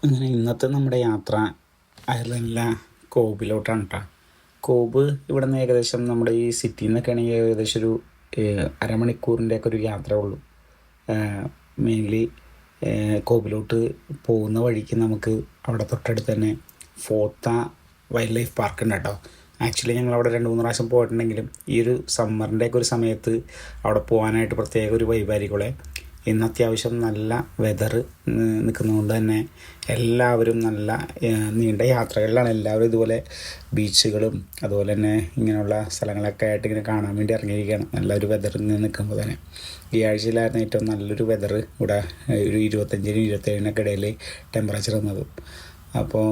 അങ്ങനെ ഇന്നത്തെ നമ്മുടെ യാത്ര അയർലൻഡിലെ കോബിലോട്ടാണ് കേട്ടോ. കോബ് ഇവിടെ നിന്ന് ഏകദേശം നമ്മുടെ ഈ സിറ്റിയിൽ നിന്നൊക്കെ ആണെങ്കിൽ ഏകദേശം ഒരു അരമണിക്കൂറിൻ്റെയൊക്കെ ഒരു യാത്ര ഉള്ളൂ. മെയിൻലി കോബിലോട്ട് പോകുന്ന വഴിക്ക് നമുക്ക് അവിടെ തൊട്ടടുത്ത് തന്നെ ഫോർത്ത വൈൽഡ് ലൈഫ് പാർക്ക് ഉണ്ട് കേട്ടോ. ആക്ച്വലി ഞങ്ങൾ അവിടെ 2-3 പ്രാവശ്യം പോയിട്ടുണ്ടെങ്കിലും ഈ ഒരു സമ്മറിൻ്റെയൊക്കെ ഒരു സമയത്ത് അവിടെ പോകാനായിട്ട് പ്രത്യേക ഒരു വൈബായിരിക്കുള്ളേ. ഇന്ന് അത്യാവശ്യം നല്ല വെതർ നിൽക്കുന്നതുകൊണ്ട് തന്നെ എല്ലാവരും നല്ല നീണ്ട യാത്രകളിലാണ്. എല്ലാവരും ഇതുപോലെ ബീച്ചുകളും അതുപോലെ തന്നെ ഇങ്ങനെയുള്ള സ്ഥലങ്ങളൊക്കെ ആയിട്ട് ഇങ്ങനെ കാണാൻ വേണ്ടി ഇറങ്ങിയിരിക്കുകയാണ്. നല്ലൊരു വെതറിൽ നിൽക്കുമ്പോൾ തന്നെ ഈ ആഴ്ചയിലായിരുന്നു ഏറ്റവും നല്ലൊരു വെതർ. ഇവിടെ ഒരു 25-27 ഇടയിൽ ടെമ്പറേച്ചർ വന്നത്. അപ്പോൾ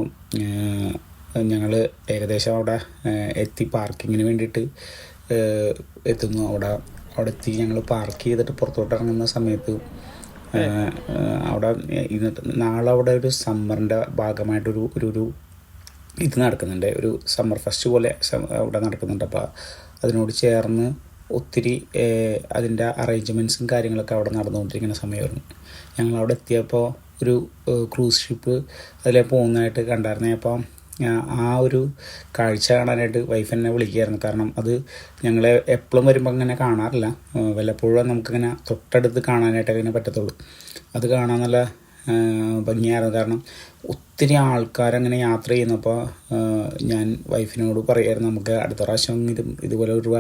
ഞങ്ങൾ ഏകദേശം അവിടെ എത്തി പാർക്കിങ്ങിന് വേണ്ടിയിട്ട് എത്തുന്നു. അവിടെ എത്തി ഞങ്ങൾ പാർക്ക് ചെയ്തിട്ട് പുറത്തോട്ട് ഇറങ്ങുന്ന സമയത്ത് അവിടെ നാളെ അവിടെ ഒരു സമ്മറിൻ്റെ ഭാഗമായിട്ടൊരു ഒരു ഇത് നടക്കുന്നുണ്ട്, ഒരു സമ്മർ ഫെസ്റ്റ് പോലെ അവിടെ നടക്കുന്നുണ്ട്. അപ്പോൾ അതിനോട് ചേർന്ന് ഒത്തിരി അതിൻ്റെ അറേഞ്ച്മെൻറ്റ്സും കാര്യങ്ങളൊക്കെ അവിടെ നടന്നുകൊണ്ടിരിക്കുന്ന സമയമായിരുന്നു. ഞങ്ങളവിടെ എത്തിയപ്പോൾ ഒരു ക്രൂസ് ഷിപ്പ് അതിലെ പോകുന്നതായിട്ട് കണ്ടായിരുന്നേ. അപ്പോൾ ആ ഒരു കാഴ്ച കാണാനായിട്ട് വൈഫ് എന്നെ വിളിക്കുകയായിരുന്നു. കാരണം അത് ഞങ്ങൾ എപ്പോഴും വരുമ്പോൾ അങ്ങനെ കാണാറില്ല, വല്ലപ്പോഴും നമുക്കിങ്ങനെ തൊട്ടടുത്ത് കാണാനായിട്ടൊക്കെ ഇങ്ങനെ പറ്റത്തുള്ളൂ. അത് കാണാൻ നല്ല ഭംഗിയായിരുന്നു. കാരണം ഒത്തിരി ആൾക്കാരങ്ങനെ യാത്ര ചെയ്യുന്നപ്പോൾ ഞാൻ വൈഫിനോട് പറയുമായിരുന്നു നമുക്ക് അടുത്ത പ്രാവശ്യം ഇതുപോലെ ഒരു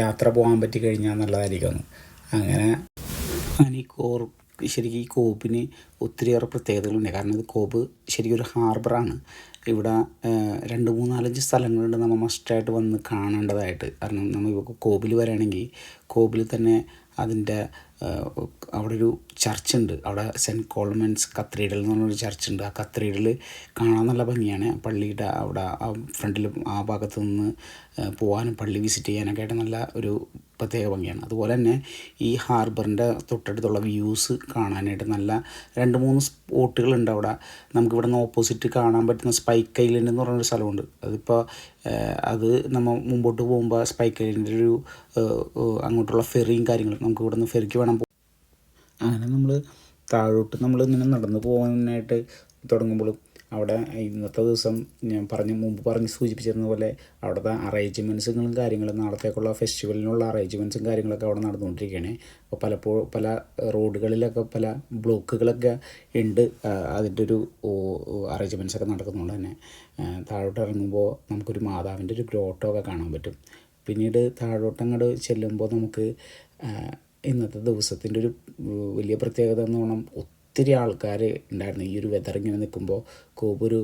യാത്ര പോകാൻ പറ്റി കഴിഞ്ഞാൽ നല്ലതായിരിക്കുമെന്ന്. അങ്ങനെ ശരിക്കും ഈ കോബിന് ഒത്തിരിയേറെ പ്രത്യേകതകളുണ്ട്. കാരണം ഇത് കോബ് ശരിക്കും ഒരു ഹാർബറാണ്. ഇവിടെ 2-3-4 സ്ഥലങ്ങളുണ്ട് നമ്മൾ മസ്റ്റായിട്ട് വന്ന് കാണേണ്ടതായിട്ട്. കാരണം നമ്മൾ കോബിൽ വരികയാണെങ്കിൽ കോബിൽ തന്നെ അതിൻ്റെ അവിടെ ഒരു ചർച്ചുണ്ട്. അവിടെ സെൻറ്റ് കോൾമൻസ് കത്തീഡ്രൽ എന്ന് പറഞ്ഞൊരു ചർച്ചുണ്ട്. ആ കത്തീഡ്രൽ കാണാൻ നല്ല ഭംഗിയാണ്. പള്ളിയുടെ അവിടെ ആ ഫ്രണ്ടിൽ ആ ഭാഗത്ത് നിന്ന് പോകാനും പള്ളി വിസിറ്റ് ചെയ്യാനൊക്കെ ആയിട്ട് നല്ല ഒരു പ്രത്യേക ഭംഗിയാണ്. അതുപോലെ തന്നെ ഈ ഹാർബറിൻ്റെ തൊട്ടടുത്തുള്ള വ്യൂസ് കാണാനായിട്ട് നല്ല 2-3 സ്പോട്ടുകളുണ്ട് അവിടെ. നമുക്കിവിടെ നിന്ന് ഓപ്പോസിറ്റ് കാണാൻ പറ്റുന്ന സ്പൈക്ക് ഐലൻഡ് എന്ന് പറഞ്ഞൊരു സ്ഥലമുണ്ട്. അതിപ്പോൾ അത് നമ്മൾ മുമ്പോട്ട് പോകുമ്പോൾ സ്പൈക്ക് ഐലൻഡിൻ്റെ ഒരു അങ്ങോട്ടുള്ള ഫെറിയും കാര്യങ്ങളും നമുക്ക് ഇവിടെ നിന്ന് ഫെറിക്ക് വേണം. അങ്ങനെ നമ്മൾ താഴോട്ട് ഇങ്ങനെ നടന്നു പോകാനായിട്ട് തുടങ്ങുമ്പോഴും അവിടെ ഇന്നത്തെ ദിവസം ഞാൻ മുമ്പ് സൂചിപ്പിച്ചിരുന്ന പോലെ അവിടുത്തെ അറേഞ്ച്മെൻറ്റ്സുകളും കാര്യങ്ങളും നാളത്തേക്കുള്ള ഫെസ്റ്റിവലിനുള്ള അറേഞ്ച്മെൻറ്റ്സും കാര്യങ്ങളൊക്കെ അവിടെ നടന്നുകൊണ്ടിരിക്കുകയാണ്. അപ്പോൾ പലപ്പോഴും പല റോഡുകളിലൊക്കെ പല ബ്ലോക്കുകളൊക്കെ ഉണ്ട്. അതിൻ്റെ ഒരു അറേഞ്ച്മെൻറ്റ്സൊക്കെ നടക്കുന്നതുകൊണ്ട് തന്നെ താഴോട്ട് ഇറങ്ങുമ്പോൾ നമുക്കൊരു മാതാവിൻ്റെ ഒരു ഗ്രോട്ടോ ഒക്കെ കാണാൻ പറ്റും. പിന്നീട് താഴോട്ടങ്ങോട്ട് ചെല്ലുമ്പോൾ നമുക്ക് ഇന്നത്തെ ദിവസത്തിൻ്റെ ഒരു വലിയ പ്രത്യേകത എന്ന് പറഞ്ഞാൽ ഒത്തിരി ആൾക്കാർ ഉണ്ടായിരുന്നു. ഈ ഒരു വെതർ ഇങ്ങനെ നിൽക്കുമ്പോൾ കോബ്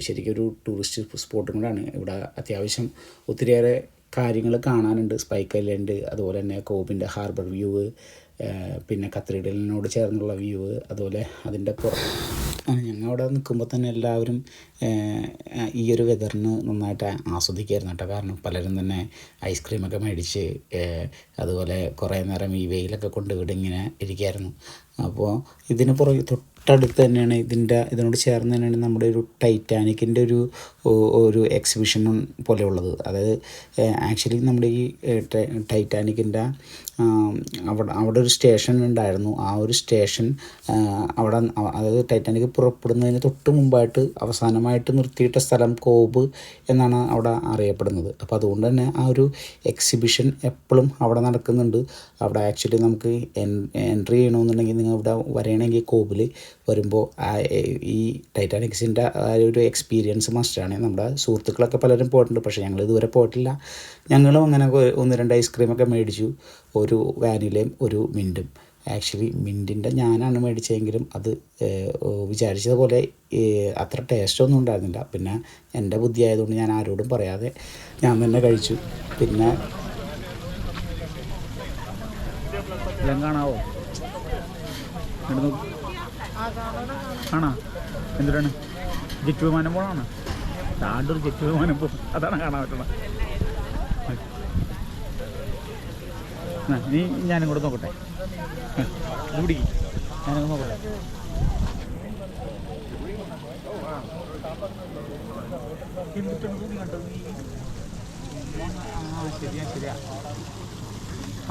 ശരിക്കും ഒരു ടൂറിസ്റ്റ് സ്പോട്ടും കൂടാണ്. ഇവിടെ അത്യാവശ്യം ഒത്തിരിയേറെ കാര്യങ്ങൾ കാണാനുണ്ട്. സ്പൈക്ക് ഐലൻഡ്, അതുപോലെ തന്നെ കോബിൻ്റെ ഹാർബർ വ്യൂ, പിന്നെ കത്തീഡ്രലിനോട് ചേർന്നുള്ള വ്യൂ, അതുപോലെ അതിൻ്റെ ഞങ്ങൾ അവിടെ നിൽക്കുമ്പോൾ തന്നെ എല്ലാവരും ഈ ഒരു വെതറിന് നന്നായിട്ട് ആസ്വദിക്കുമായിരുന്നു കേട്ടോ. കാരണം പലരും തന്നെ ഐസ്ക്രീമൊക്കെ മേടിച്ച് അതുപോലെ കുറേ നേരം ഈ വെയിലൊക്കെ കൊണ്ട് ഇവിടെ ഇങ്ങനെ ഇരിക്കുമായിരുന്നു. അപ്പോൾ ഇതിന് തൊട്ടടുത്ത് തന്നെയാണ് ഇതിനോട് ചേർന്ന് തന്നെയാണ് നമ്മുടെ ഒരു ടൈറ്റാനിക്കിൻ്റെ ഒരു എക്സിബിഷൻ പോലെ ഉള്ളത്. അതായത് ആക്ച്വലി നമ്മുടെ ഈ ടൈറ്റാനിക്കിൻ്റെ അവിടെ ഒരു സ്റ്റേഷൻ ഉണ്ടായിരുന്നു. ആ ഒരു സ്റ്റേഷൻ അവിടെ അതായത് ടൈറ്റാനിക് പുറപ്പെടുന്നതിന് തൊട്ട് മുമ്പായിട്ട് അവസാനമായിട്ട് നിർത്തിയിട്ട സ്ഥലം കോബ് എന്നാണ് അവിടെ അറിയപ്പെടുന്നത്. അപ്പോൾ അതുകൊണ്ട് തന്നെ ആ ഒരു എക്സിബിഷൻ എപ്പോഴും അവിടെ നടക്കുന്നുണ്ട്. അവിടെ ആക്ച്വലി നമുക്ക് എൻട്രി ചെയ്യണമെന്നുണ്ടെങ്കിൽ നിങ്ങൾ ഇവിടെ വരികയാണെങ്കിൽ കോബിൽ വരുമ്പോൾ ഈ ടൈറ്റാനിക്സിൻ്റെ ആ ഒരു എക്സ്പീരിയൻസ് മസ്റ്റാണ്. നമ്മുടെ സുഹൃത്തുക്കളൊക്കെ പലരും പോയിട്ടുണ്ട്, പക്ഷേ ഞങ്ങൾ ഇതുവരെ പോയിട്ടില്ല. ഞങ്ങളും അങ്ങനെ 1-2 ഐസ്ക്രീമൊക്കെ മേടിച്ചു, ഒരു വാനിലയും ഒരു മിൻറ്റും. ആക്ച്വലി മിൻറ്റിൻ്റെ ഞാനാണ് മേടിച്ചതെങ്കിലും അത് വിചാരിച്ചതുപോലെ അത്ര ടേസ്റ്റൊന്നും ഉണ്ടായിരുന്നില്ല. പിന്നെ എൻ്റെ ബുദ്ധി ആയതുകൊണ്ട് ഞാൻ ആരോടും പറയാതെ ഞാൻ തന്നെ കഴിച്ചു. പിന്നെ കാണാവോ ആണോ എന്തിനാണ് ജെറ്റ് വിമാനം പോകണമാണ്? താണ്ടൊരു ജെറ്റ് വിമാനം പോകും, അതാണ് കാണാൻ പറ്റണം. നീ ഞാനും കൂടെ നോക്കട്ടെ, ഇത് പിടിക്കും, ഞാനും നോക്കട്ടെ. ശരിയാ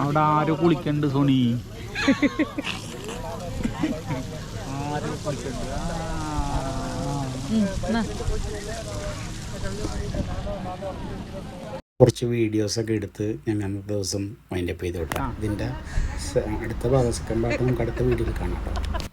അവിടെ ആരോ കുളിക്കണ്ട് സോണി, ആരോ കുളിക്കണ്ട്. കുറച്ച് വീഡിയോസൊക്കെ എടുത്ത് ഞാൻ അന്നത്തെ ദിവസം വൈൻഡപ്പ് ചെയ്ത് വിട്ടാം. ഇതിൻ്റെ അടുത്ത ഭാഗം സെക്കൻഡ് പാർട്ട് നമുക്ക് അടുത്ത വീഡിയോയിൽ കാണാം കേട്ടോ.